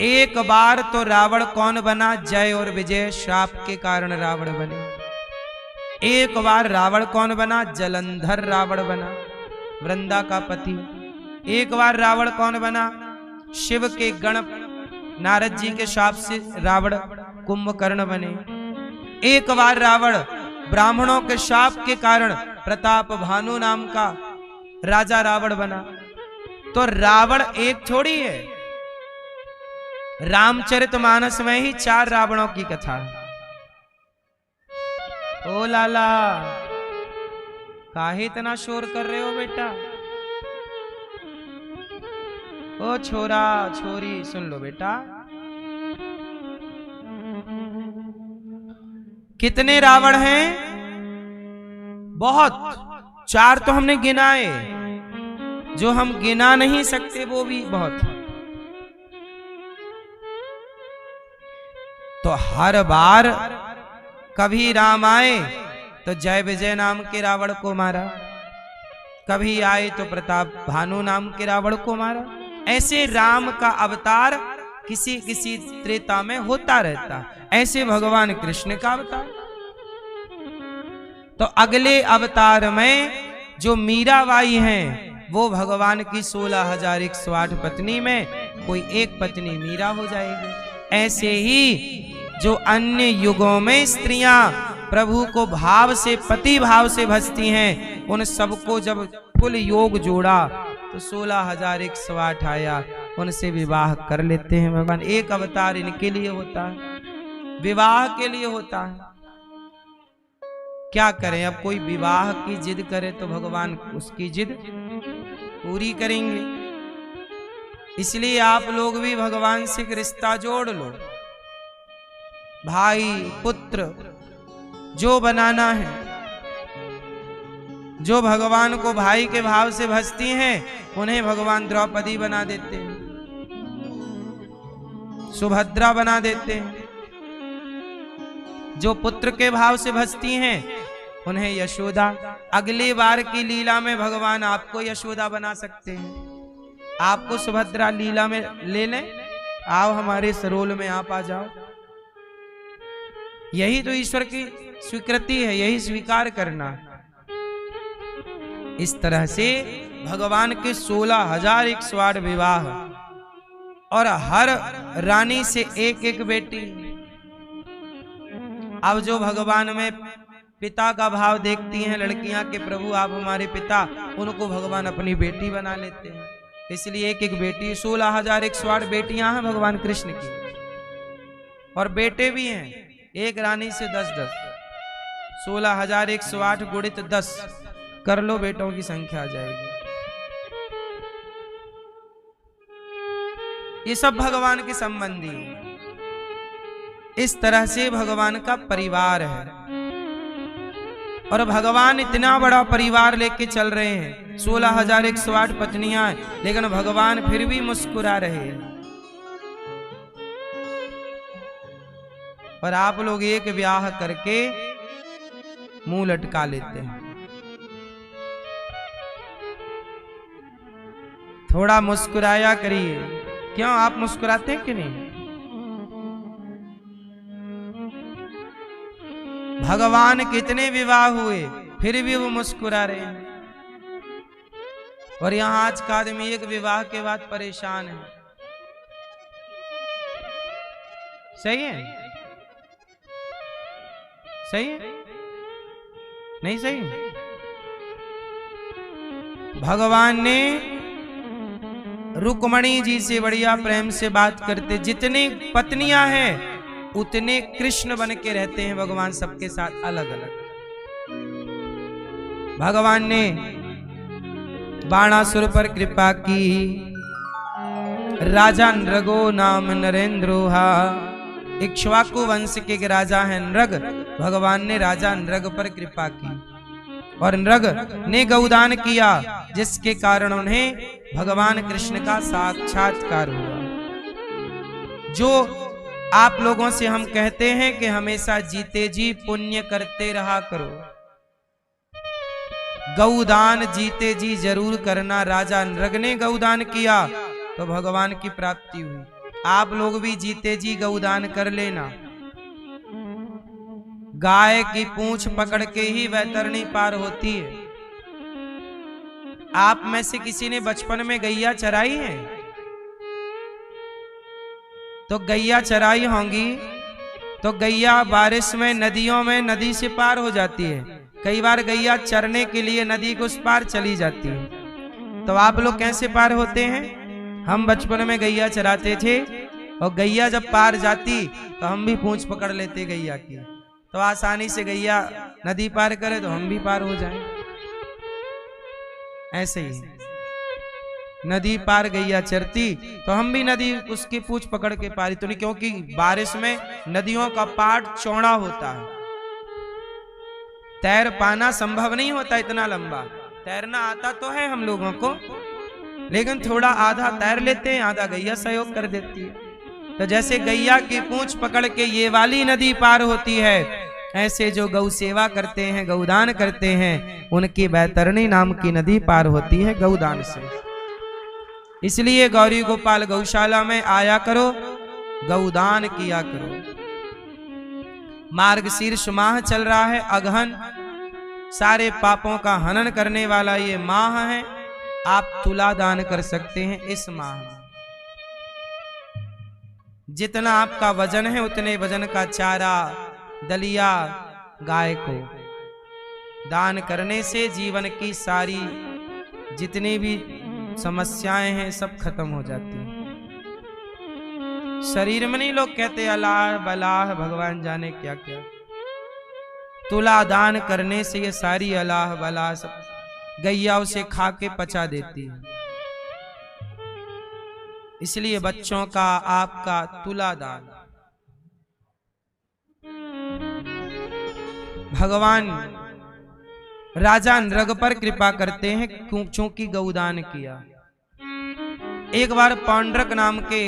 एक बार तो रावण कौन बना? जय और विजय श्राप के कारण रावण बने। एक बार रावण कौन बना? जलंधर रावण बना, वृंदा का पति। एक बार रावण कौन बना? शिव के गण नारद जी के शाप से रावण कुंभकर्ण बने। एक बार रावण ब्राह्मणों के शाप के कारण प्रताप भानु नाम का राजा रावण बना। तो रावण एक थोड़ी है, रामचरितमानस में ही 4 रावणों की कथा है। ओ लाला, काहे इतना शोर कर रहे हो बेटा? ओ छोरा छोरी, सुन लो बेटा। कितने रावण हैं? बहुत। 4 तो हमने गिनाए, जो हम गिना नहीं सकते वो भी बहुत। तो हर बार कभी राम आए तो जय विजय नाम के रावण को मारा, कभी आए तो प्रताप भानु नाम के रावण को मारा। ऐसे राम का अवतार किसी किसी त्रेता में होता रहता। ऐसे भगवान कृष्ण का अवतार। तो अगले अवतार में जो मीराबाई हैं, वो भगवान की 16,108 पत्नी में कोई एक पत्नी मीरा हो जाएगी। ऐसे ही जो अन्य युगों में स्त्रियां प्रभु को भाव से, पति भाव से भजती हैं, उन सबको जब कुल योग जोड़ा तो 16,108 आया। उनसे विवाह कर लेते हैं भगवान। एक अवतार इनके लिए होता है, विवाह के लिए होता है। क्या करें, अब कोई विवाह की जिद करे तो भगवान उसकी जिद पूरी करेंगे। इसलिए आप लोग भी भगवान से एक रिश्ता जोड़ लो, भाई पुत्र जो बनाना है। जो भगवान को भाई के भाव से भजती हैं उन्हें भगवान द्रौपदी बना देते हैं, सुभद्रा बना देते हैं। जो पुत्र के भाव से भजती हैं उन्हें यशोदा। अगली बार की लीला में भगवान आपको यशोदा बना सकते हैं, आपको सुभद्रा लीला में ले लें। आओ हमारे सरोल में आप आ जाओ। यही तो ईश्वर की स्वीकृति है, यही स्वीकार करना। इस तरह से भगवान के 16,108 विवाह और हर रानी से एक एक बेटी। अब जो भगवान में पिता का भाव देखती हैं लड़कियां के प्रभु आप हमारे पिता, उनको भगवान अपनी बेटी बना लेते हैं। इसलिए एक एक बेटी, 16,108 बेटियां हैं भगवान कृष्ण की, और बेटे भी हैं एक रानी से 10-10। 16,108 गुणित 10 कर लो, बेटों की संख्या आ जाएगी। ये सब भगवान के संबंधी हैं। इस तरह से भगवान का परिवार है, और भगवान इतना बड़ा परिवार लेके चल रहे हैं। 16,108 पत्नियां हैं, लेकिन भगवान फिर भी मुस्कुरा रहे हैं। और आप लोग एक ब्याह करके मुंह लटका लेते हैं। थोड़ा मुस्कुराया करिए। क्यों, आप मुस्कुराते हैं कि नहीं? भगवान कितने विवाह हुए फिर भी वो मुस्कुरा रहे हैं। और यहां आज का आदमी एक विवाह के बाद परेशान है। सही है? सही है? नहीं सही? भगवान ने रुक्मणी जी से बढ़िया प्रेम से बात करते। जितनी पत्नियां हैं उतने कृष्ण बन के रहते हैं भगवान, सबके साथ अलग अलग। भगवान ने बाणासुर पर कृपा की। राजा नृगो नाम नरेंद्रोहा, इक्ष्वाकु वंश के राजा हैं नृग। भगवान ने राजा नृग पर कृपा की और नृग ने गौदान किया, जिसके कारण उन्हें भगवान कृष्ण का साक्षात्कार हुआ। जो आप लोगों से हम कहते हैं कि हमेशा जीते जी पुण्य करते रहा करो, गौदान जीते जी जरूर करना। राजा नृग ने गौदान किया तो भगवान की प्राप्ति हुई। आप लोग भी जीते जी गौदान कर लेना। गाय की पूंछ पकड़ के ही वैतरणी पार होती है। आप में से किसी ने बचपन में गैया चराई है? तो गैया चराई होंगी तो गैया बारिश में नदियों में नदी से पार हो जाती है। कई बार गैया चरने के लिए नदी के उस पार चली जाती है। तो आप लोग कैसे पार होते हैं? हम बचपन में गैया चराते थे और गैया जब पार जाती तो हम भी पूंछ पकड़ लेते गैया की, तो आसानी से गैया नदी पार करे तो हम भी पार हो जाएं। ऐसे ही नदी पार गैया चरती तो हम भी नदी उसकी पूंछ पकड़ के पारी तो नहीं, क्योंकि बारिश में नदियों का पाट चौड़ा होता है, तैर पाना संभव नहीं होता इतना लंबा। तैरना आता तो है हम लोगों को, लेकिन थोड़ा आधा तैर लेते हैं, आधा गैया सहयोग कर देती है। तो जैसे गैया की पूंछ पकड़ के ये वाली नदी पार होती है, ऐसे जो गौ सेवा करते हैं, गौदान करते हैं, उनकी बैतरणी नाम की नदी पार होती है गौदान से। इसलिए गौरी गोपाल गौशाला में आया करो, गौदान किया करो। मार्गशीर्ष माह चल रहा है, अगहन, सारे पापों का हनन करने वाला ये माह है। आप तुला दान कर सकते हैं इस माह में। जितना आपका वजन है उतने वजन का चारा, दलिया गाय को दान करने से जीवन की सारी जितनी भी समस्याएं हैं सब खत्म हो जाती हैं। शरीर में नहीं लोग कहते अलाह बलाह भगवान जाने क्या क्या। तुला दान करने से ये सारी अलाह बलाह सब गैया उसे खा के पचा देती है। इसलिए बच्चों का आपका तुला दान। भगवान राजा नृग पर कृपा करते हैं चूंकि गौदान किया। एक बार पौंड्रक नाम के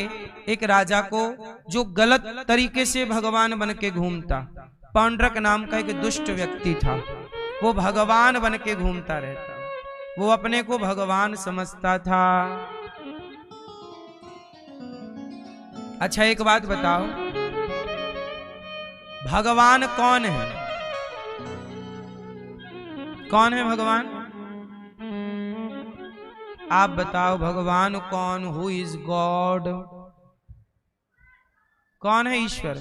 एक राजा को, जो गलत तरीके से भगवान बन के घूमता, पौंड्रक नाम का एक दुष्ट व्यक्ति था, वो भगवान बन के घूमता रहता, वो अपने को भगवान समझता था। अच्छा एक बात बताओ, भगवान कौन है? कौन है भगवान? आप बताओ भगवान कौन? Who is God? कौन है ईश्वर?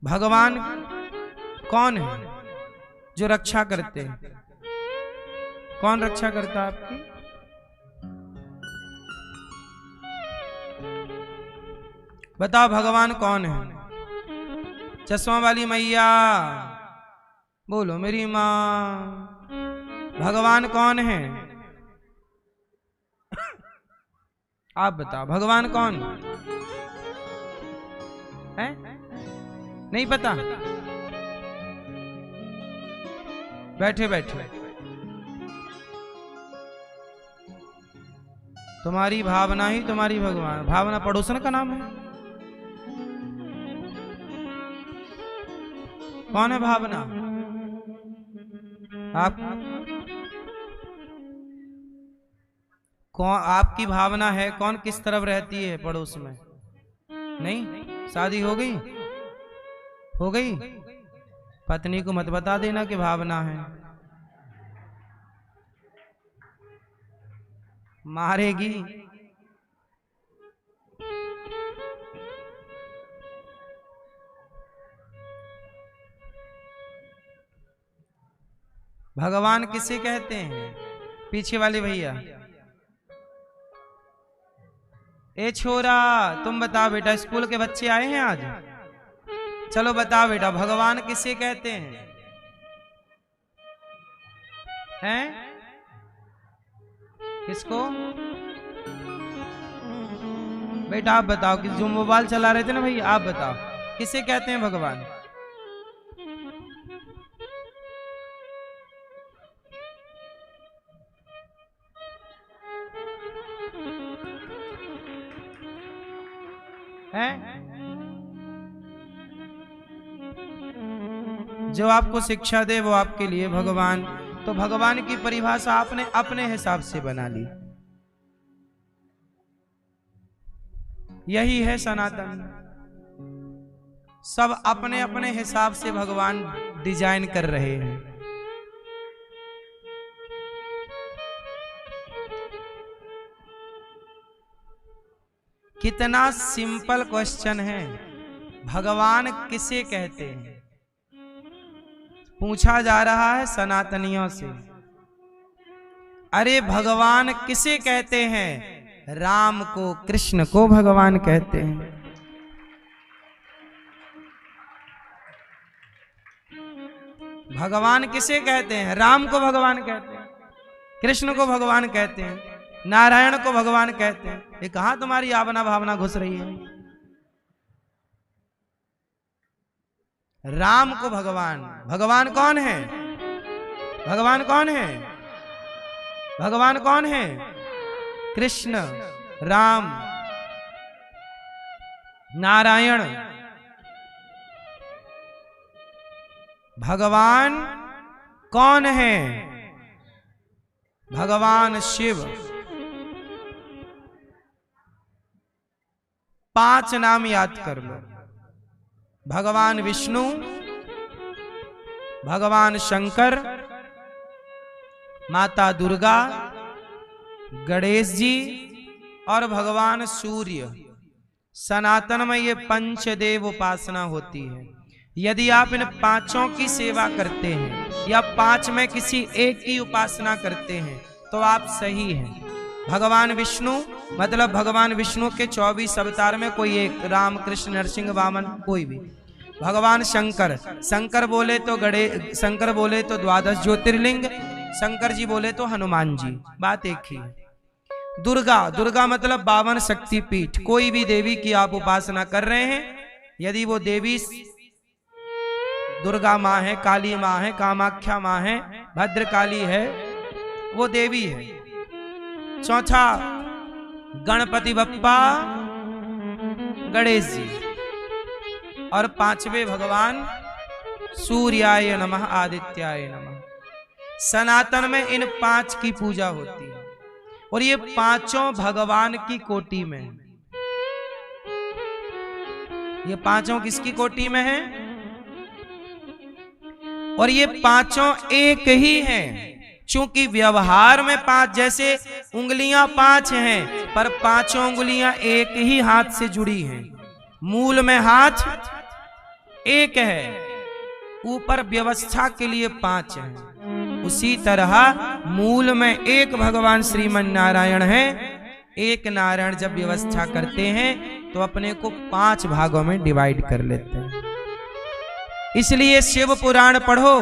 भगवान कौन है जो रक्षा करते हैं? कौन रक्षा करता है आपकी? बताओ भगवान कौन है? चश्मा वाली मैया बोलो मेरी माँ, भगवान कौन है? आप बताओ भगवान कौन है? नहीं पता? बैठे बैठे तुम्हारी भावना ही तुम्हारी भगवान। भावना पड़ोसन का नाम है। कौन है भावना? आप कौन? आपकी भावना है कौन? किस तरफ रहती है? पड़ोस में? नहीं? शादी हो गई? हो गई? पत्नी को मत बता देना कि भावना है, मारेगी। भगवान किसे कहते हैं? पीछे वाले भैया, ए छोरा तुम बताओ बेटा, स्कूल के बच्चे आए हैं आज? चलो बताओ बेटा, भगवान किसे कहते हैं? हैं? किसको? बेटा आप बताओ कि जो मोबाइल चला रहे थे ना भैया, आप बताओ किसे कहते हैं भगवान? हैं? जो आपको शिक्षा दे वो आपके लिए भगवान। तो भगवान की परिभाषा आपने अपने हिसाब से बना ली। यही है सनातन। सब अपने अपने हिसाब से भगवान डिजाइन कर रहे हैं। कितना सिंपल क्वेश्चन है, भगवान किसे कहते हैं? पूछा जा रहा है सनातनियों से। अरे भगवान किसे कहते हैं? राम को, कृष्ण को भगवान कहते हैं। भगवान किसे कहते हैं? राम को भगवान कहते हैं, कृष्ण को भगवान कहते हैं, नारायण को भगवान कहते हैं। ये कहां तुम्हारी आवना भावना घुस रही है? राम को भगवान। भगवान कौन है? भगवान कौन है? भगवान कौन है? कृष्ण, राम, नारायण। भगवान कौन है? भगवान शिव। 5 नाम याद कर लो। भगवान विष्णु, भगवान शंकर, माता दुर्गा, गणेश जी और भगवान सूर्य। सनातन में ये पंचदेव उपासना होती है। यदि आप इन 5 की सेवा करते हैं या 5 में किसी एक की उपासना करते हैं तो आप सही हैं। भगवान विष्णु मतलब भगवान विष्णु के 24 अवतार में कोई एक, राम कृष्ण नरसिंह वामन कोई भी। भगवान शंकर, शंकर बोले तो शंकर बोले तो 12 ज्योतिर्लिंग, शंकर जी बोले तो हनुमान जी, बात एक ही है। दुर्गा, दुर्गा मतलब 52 शक्तिपीठ। कोई भी देवी की आप उपासना कर रहे हैं, यदि वो देवी दुर्गा माँ है, काली माँ है, कामाख्या माँ है, भद्रकाली है, वो देवी है। चौथा गणपति बप्पा गणेश जी, और 5वें भगवान सूर्याय नमः आदित्याय नमः। सनातन में इन 5 की पूजा होती है और ये 5 भगवान की कोटि में है। ये 5 किसकी कोटि में है? और ये 5 एक ही हैं, चूंकि व्यवहार में 5 जैसे उंगलियां 5 हैं, पर 5 उंगलियां एक ही हाथ से जुड़ी हैं। मूल में हाथ एक है, ऊपर व्यवस्था के लिए 5 हैं। उसी तरह मूल में एक भगवान श्रीमन नारायण है। एक नारायण जब व्यवस्था करते हैं तो अपने को 5 भागों में डिवाइड कर लेते हैं। इसलिए शिव पुराण पढ़ो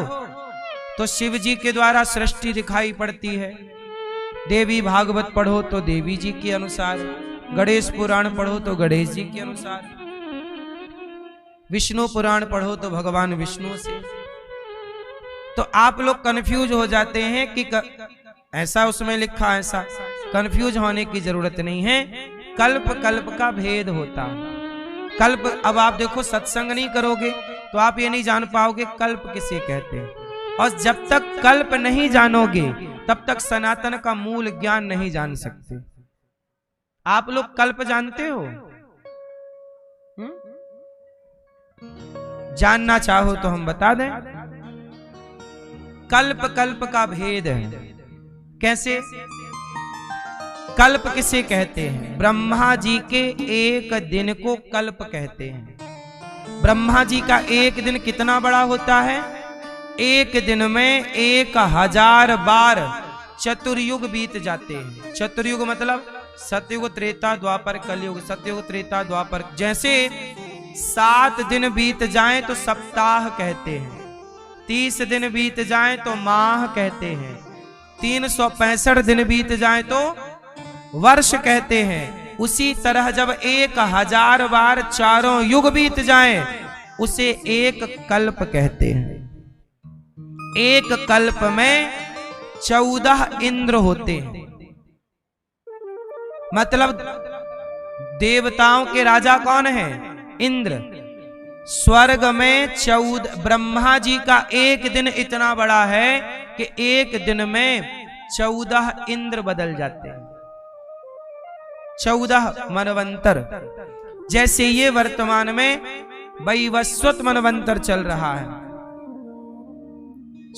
तो शिव जी के द्वारा सृष्टि दिखाई पड़ती है। देवी भागवत पढ़ो तो देवी जी के अनुसार, गणेश पुराण पढ़ो तो गणेश जी के अनुसार, विष्णु पुराण पढ़ो तो भगवान विष्णु से। तो आप लोग कंफ्यूज हो जाते हैं कि ऐसा उसमें लिखा, ऐसा कंफ्यूज होने की जरूरत नहीं है। कल्प कल्प का भेद होता है। कल्प, अब आप देखो सत्संग नहीं करोगे तो आप ये नहीं जान पाओगे कल्प किसे कहते हैं, और जब तक कल्प नहीं जानोगे तब तक सनातन का मूल ज्ञान नहीं जान सकते। आप लोग कल्प जानते हो? जानना चाहो तो हम बता दें। कल्प कल्प का भेद है। कैसे? कल्प किसे कहते हैं? ब्रह्मा जी के एक दिन को कल्प कहते हैं। ब्रह्मा जी का एक दिन कितना बड़ा होता है? एक दिन में 1000 बार चतुर्युग बीत जाते हैं। चतुर्युग मतलब सतयुग, त्रेता, द्वापर, कलयुग। सतयुग, त्रेता, द्वापर। जैसे 7 दिन बीत जाएं तो सप्ताह कहते हैं, 30 दिन बीत जाएं तो माह कहते हैं, 365 दिन बीत जाएं तो वर्ष कहते हैं। उसी तरह जब 1000 बार चारों युग बीत जाएं उसे एक कल्प कहते हैं। एक कल्प में 14 इंद्र होते हैं। मतलब देवताओं के राजा कौन है? इंद्र। स्वर्ग में 14, ब्रह्मा जी का एक दिन इतना बड़ा है कि एक दिन में 14 इंद्र बदल जाते हैं। 14 मनवंतर। जैसे ये वर्तमान में वैवस्वत मनवंतर चल रहा है,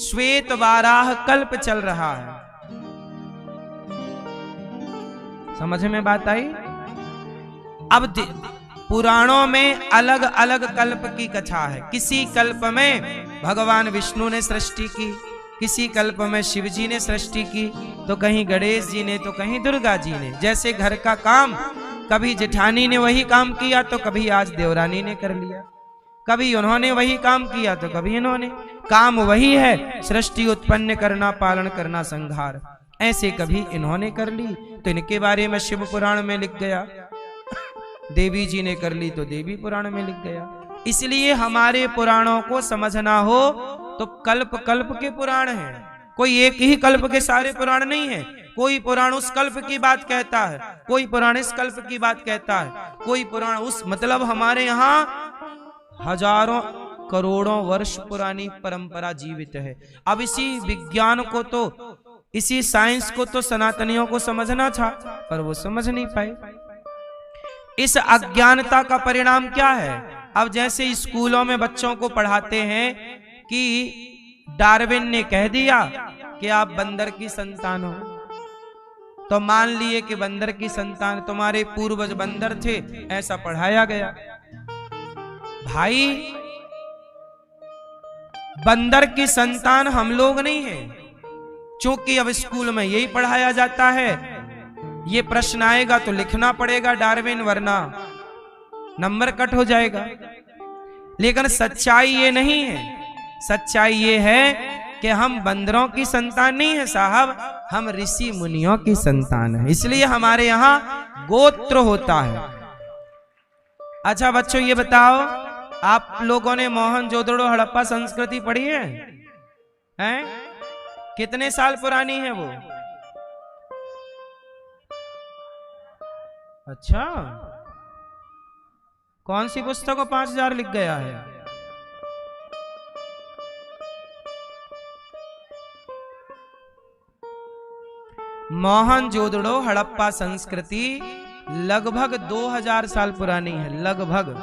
श्वेत वाराह कल्प चल रहा है। समझ में बात आई? अब पुराणों में अलग अलग कल्प की कथा है। किसी कल्प में भगवान विष्णु ने सृष्टि की, किसी कल्प में शिव जी ने सृष्टि की, तो कहीं गणेश जी ने, तो कहीं दुर्गा जी ने। जैसे घर का काम कभी जेठानी ने वही काम किया तो कभी आज देवरानी ने कर लिया, कभी उन्होंने वही काम किया तो कभी इन्होंने। काम वही है, सृष्टि उत्पन्न करना, पालन करना, संहार। ऐसे कभी इन्होंने कर ली तो इनके बारे में शिव पुराण में लिख गया, देवी जी ने कर ली तो देवी पुराण में लिख गया। इसलिए हमारे पुराणों को समझना हो तो कल्प कल्प के पुराण हैं। कोई एक ही कल्प के सारे पुराण नहीं है। कोई पुराण उस कल्प की बात कहता है, कोई पुराण इस कल्प की बात कहता है, कोई पुराण उस, मतलब हमारे यहाँ हजारों करोड़ों वर्ष पुरानी परंपरा जीवित है। अब इसी विज्ञान को तो, इसी साइंस को तो सनातनियों को समझना था, पर वो समझ नहीं पाए। इस अज्ञानता का परिणाम क्या है? अब जैसे स्कूलों में बच्चों को पढ़ाते हैं कि डार्विन ने कह दिया कि आप बंदर की संतान हो, तो मान लिए कि बंदर की संतान, तुम्हारे पूर्वज बंदर थे, ऐसा पढ़ाया गया। भाई बंदर की संतान हम लोग नहीं है, क्योंकि अब स्कूल में यही पढ़ाया जाता है। ये प्रश्न आएगा तो लिखना पड़ेगा डार्विन, वरना नंबर कट हो जाएगा। लेकिन सच्चाई ये नहीं है, सच्चाई ये है कि हम बंदरों की संतान नहीं है साहब, हम ऋषि मुनियों की संतान है, इसलिए हमारे यहां गोत्र होता है। अच्छा बच्चों ये बताओ, आप लोगों ने मोहनजोदड़ो हड़प्पा संस्कृति पढ़ी है? हैं? कितने साल पुरानी है वो? अच्छा, कौन सी पुस्तक को 5000 लिख गया है? मोहनजोदड़ो हड़प्पा संस्कृति लगभग 2000 साल पुरानी है, लगभग।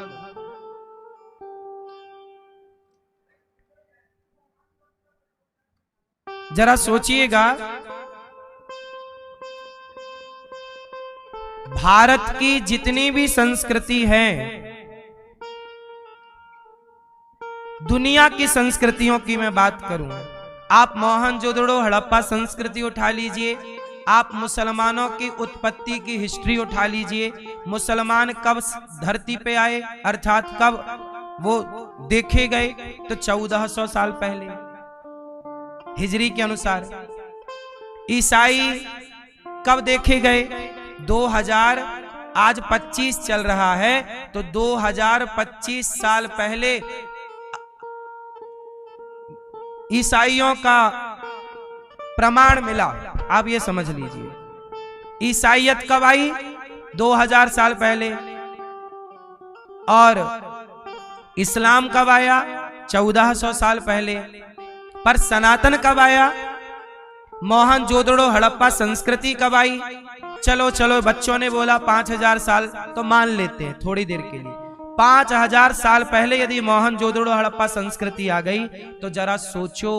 जरा सोचिएगा, भारत की जितनी भी संस्कृति है, दुनिया की संस्कृतियों की मैं बात करूं, आप मोहनजोदड़ो हड़प्पा संस्कृति उठा लीजिए, आप मुसलमानों की उत्पत्ति की हिस्ट्री उठा लीजिए, मुसलमान कब धरती पे आए, अर्थात कब वो देखे गए, तो 1400 साल पहले हिजरी के अनुसार। ईसाई कब देखे गए? 2000, आज 25 चल रहा है, तो 2025 साल पहले ईसाइयों का प्रमाण मिला। आप ये समझ लीजिए, ईसाइयत कब आई? 2000 साल पहले। और इस्लाम कब आया? 1400 साल पहले। पर सनातन कब आया? मोहनजोदड़ो हड़प्पा संस्कृति कब आई? चलो चलो, बच्चों ने बोला 5000 साल, तो मान लेते हैं थोड़ी देर के लिए। 5000 साल पहले यदि मोहनजोदड़ो हड़प्पा संस्कृति आ गई, तो जरा सोचो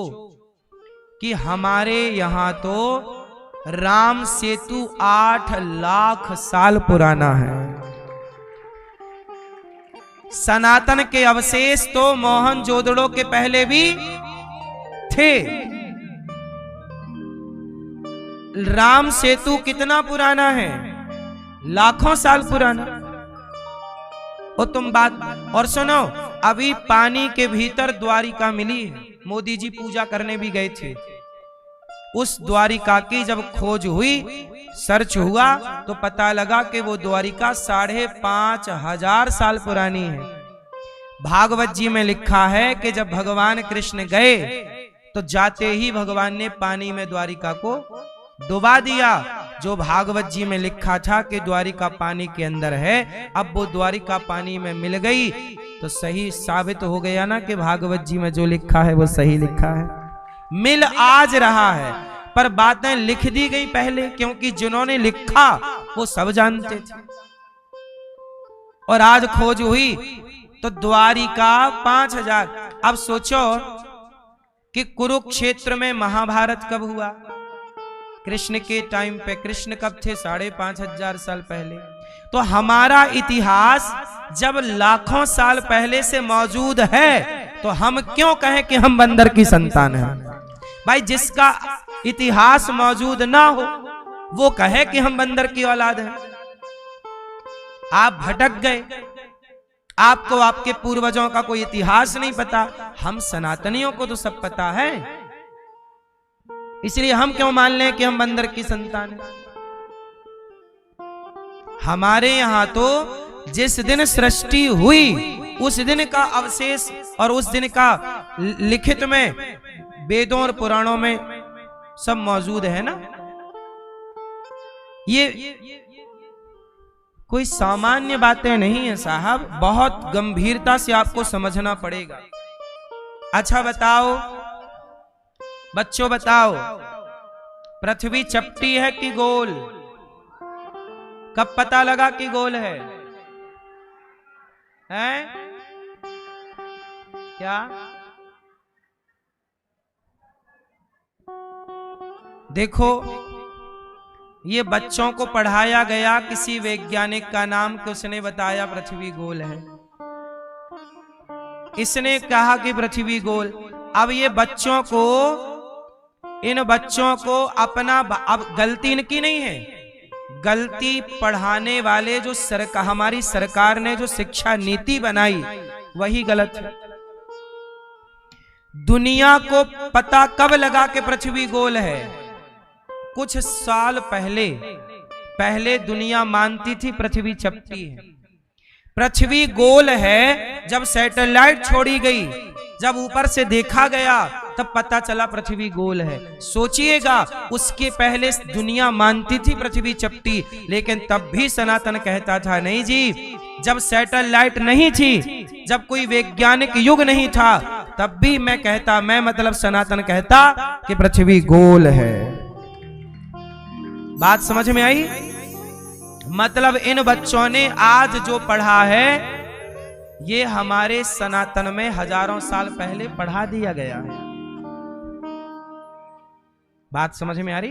कि हमारे यहां तो राम सेतु 8 लाख साल पुराना है। सनातन के अवशेष तो मोहनजोदड़ो के पहले भी थे। राम सेतु कितना पुराना है? लाखों साल पुराना। और तुम बात और सुनो, अभी पानी के भीतर द्वारिका मिली है, मोदी जी पूजा करने भी गए थे। उस द्वारिका की जब खोज हुई, सर्च हुआ, तो पता लगा कि वो द्वारिका 5500 साल पुरानी है। भागवत जी में लिखा है कि जब भगवान कृष्ण गए, तो जाते ही भगवान ने पानी में द्वारिका को डुबा दिया। जो भागवत जी में लिखा था कि द्वारिका पानी के अंदर है, अब वो द्वारिका पानी में मिल गई, तो सही साबित हो गया ना कि भागवत जी में जो लिखा है वो सही लिखा है। मिल आज रहा है, पर बातें लिख दी गई पहले, क्योंकि जिन्होंने लिखा वो सब जानते थे। और आज खोज हुई तो द्वारिका 5000। अब सोचो कि कुरुक्षेत्र में महाभारत कब हुआ? कृष्ण के टाइम पे। कृष्ण कब थे? 5500 साल पहले। तो हमारा इतिहास जब लाखों साल पहले से मौजूद है, तो हम क्यों कहें कि हम बंदर की संतान हैं? भाई, जिसका इतिहास मौजूद ना हो वो कहे कि हम बंदर की औलाद हैं। आप भटक गए, आपको आपके पूर्वजों का कोई इतिहास नहीं पता। हम सनातनियों को तो सब पता है, इसलिए हम क्यों मान लें कि हम बंदर की संतान हैं? हमारे यहां तो जिस दिन सृष्टि हुई, उस दिन का अवशेष और उस दिन का लिखित में वेदों और पुराणों में सब मौजूद है ना। ये कोई सामान्य बातें नहीं है साहब, बहुत गंभीरता से आपको समझना पड़ेगा। अच्छा बताओ बच्चों, बताओ, पृथ्वी चपटी है कि गोल? कब पता लगा कि गोल है? हैं? क्या? देखो, ये बच्चों को पढ़ाया गया किसी वैज्ञानिक का नाम कि उसने बताया पृथ्वी गोल है। इसने कहा कि पृथ्वी गोल, अब ये बच्चों को, इन बच्चों को अपना, अब गलती इनकी नहीं है, गलती पढ़ाने वाले जो हमारी सरकार ने जो शिक्षा नीति बनाई वही गलत है। दुनिया को पता कब लगा कि पृथ्वी गोल है? कुछ साल पहले दुनिया मानती थी पृथ्वी चपटी है। पृथ्वी गोल है जब सैटेलाइट छोड़ी गई, जब ऊपर से देखा गया तब पता चला पृथ्वी गोल है। सोचिएगा, उसके पहले दुनिया मानती थी पृथ्वी चपटी, लेकिन तब भी सनातन कहता था नहीं जी। जब सैटेलाइट नहीं थी, जब कोई वैज्ञानिक युग नहीं था, तब भी मैं मतलब सनातन कहता कि पृथ्वी गोल है। बात समझ में आई? मतलब इन बच्चों ने आज जो पढ़ा है ये हमारे सनातन में हजारों साल पहले पढ़ा दिया गया है। बात समझ में आ रही?